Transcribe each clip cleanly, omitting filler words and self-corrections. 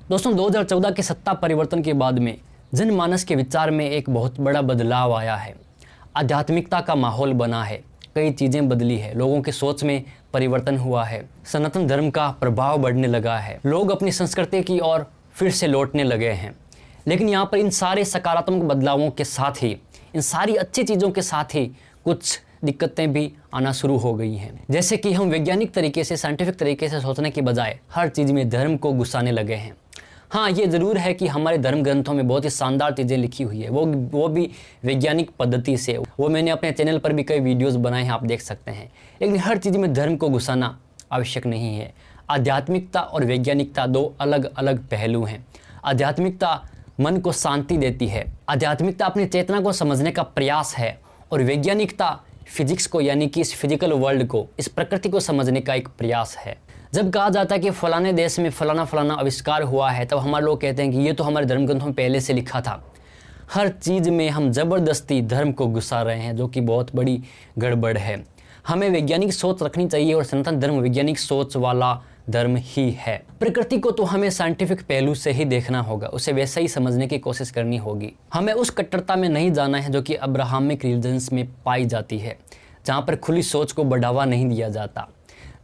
दोस्तों 2014 के सत्ता परिवर्तन के बाद में जनमानस के विचार में एक बहुत बड़ा बदलाव आया है। आध्यात्मिकता का माहौल बना है, कई चीज़ें बदली है, लोगों की सोच में परिवर्तन हुआ है, सनातन धर्म का प्रभाव बढ़ने लगा है, लोग अपनी संस्कृति की ओर फिर से लौटने लगे हैं। लेकिन यहाँ पर इन सारे सकारात्मक बदलावों के साथ ही, इन सारी अच्छी चीज़ों के साथ ही कुछ दिक्कतें भी आना शुरू हो गई हैं। जैसे कि हम वैज्ञानिक तरीके से, साइंटिफिक तरीके से सोचने के बजाय हर चीज़ में धर्म को घुसाने लगे हैं। हाँ, ये ज़रूर है कि हमारे धर्म ग्रंथों में बहुत ही शानदार चीज़ें लिखी हुई है, वो भी वैज्ञानिक पद्धति से। वो मैंने अपने चैनल पर भी कई वीडियोस बनाए हैं, आप देख सकते हैं। लेकिन हर चीज़ में धर्म को घुसाना आवश्यक नहीं है। आध्यात्मिकता और वैज्ञानिकता दो अलग अलग पहलू हैं। आध्यात्मिकता मन को शांति देती है, आध्यात्मिकता अपनी चेतना को समझने का प्रयास है, और वैज्ञानिकता फिजिक्स को, यानी कि इस फिजिकल वर्ल्ड को, इस प्रकृति को समझने का एक प्रयास है। जब कहा जाता है कि फलाने देश में फलाना फलाना आविष्कार हुआ है, तब हमारे लोग कहते हैं कि ये तो हमारे धर्म ग्रंथों में पहले से लिखा था। हर चीज़ में हम ज़बरदस्ती धर्म को घुसा रहे हैं, जो कि बहुत बड़ी गड़बड़ है। हमें वैज्ञानिक सोच रखनी चाहिए, और सनातन धर्म वैज्ञानिक सोच वाला धर्म ही है। प्रकृति को तो हमें साइंटिफिक पहलू से ही देखना होगा, उसे वैसा ही समझने की कोशिश करनी होगी। हमें उस कट्टरता में नहीं जाना है जो कि अब्राहमिक रिलीजन्स में पाई जाती है, जहाँ पर खुली सोच को बढ़ावा नहीं दिया जाता,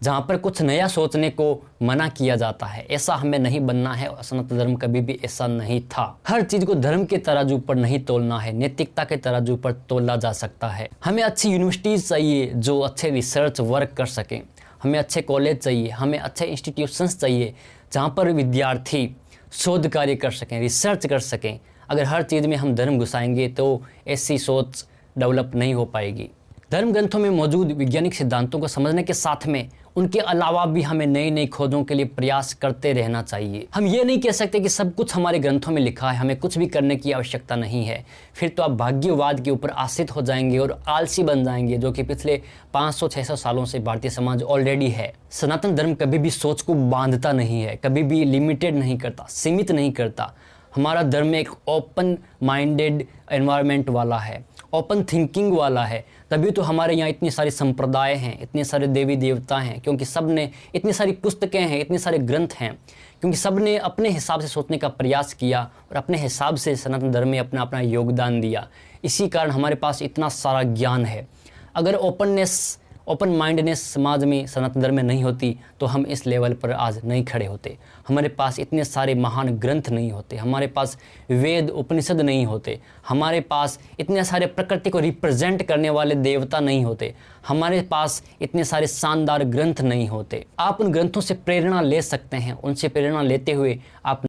जहाँ पर कुछ नया सोचने को मना किया जाता है। ऐसा हमें नहीं बनना है, और सनातन धर्म कभी भी ऐसा नहीं था। हर चीज़ को धर्म के तराजू पर नहीं तोलना है, नैतिकता के तराजू पर तोला जा सकता है। हमें अच्छी यूनिवर्सिटीज़ चाहिए जो अच्छे रिसर्च वर्क कर सकें, हमें अच्छे कॉलेज चाहिए, हमें अच्छे इंस्टीट्यूशंस चाहिए जहाँ पर विद्यार्थी शोध कार्य कर सकें, रिसर्च कर सकें। अगर हर चीज़ में हम धर्म घुसाएंगे तो ऐसी सोच डेवलप नहीं हो पाएगी। धर्म ग्रंथों में मौजूद वैज्ञानिक सिद्धांतों को समझने के साथ में उनके अलावा भी हमें नई नई खोजों के लिए प्रयास करते रहना चाहिए। हम ये नहीं कह सकते कि सब कुछ हमारे ग्रंथों में लिखा है, हमें कुछ भी करने की आवश्यकता नहीं है। फिर तो आप भाग्यवाद के ऊपर आश्रित हो जाएंगे और आलसी बन जाएंगे, जो कि पिछले 500-600 सालों से भारतीय समाज ऑलरेडी है। सनातन धर्म कभी भी सोच को बांधता नहीं है, कभी भी लिमिटेड नहीं करता, सीमित नहीं करता। हमारा धर्म एक ओपन माइंडेड एनवायरनमेंट वाला है, ओपन थिंकिंग वाला है। तभी तो हमारे यहाँ इतनी सारी संप्रदाय हैं, इतने सारे देवी देवता हैं, क्योंकि सब ने, इतनी सारी पुस्तकें हैं, इतने सारे ग्रंथ हैं, क्योंकि सब ने अपने हिसाब से सोचने का प्रयास किया और अपने हिसाब से सनातन धर्म में अपना अपना योगदान दिया। इसी कारण हमारे पास इतना सारा ज्ञान है। अगर ओपन माइंडनेस समाज में, सनातन धर्म में नहीं होती तो हम इस लेवल पर आज नहीं खड़े होते। हमारे पास इतने सारे महान ग्रंथ नहीं होते, हमारे पास वेद उपनिषद नहीं होते, हमारे पास इतने सारे प्रकृति को रिप्रेजेंट करने वाले देवता नहीं होते, हमारे पास इतने सारे शानदार ग्रंथ नहीं होते। आप उन ग्रंथों से प्रेरणा ले सकते हैं, उनसे प्रेरणा लेते हुए आप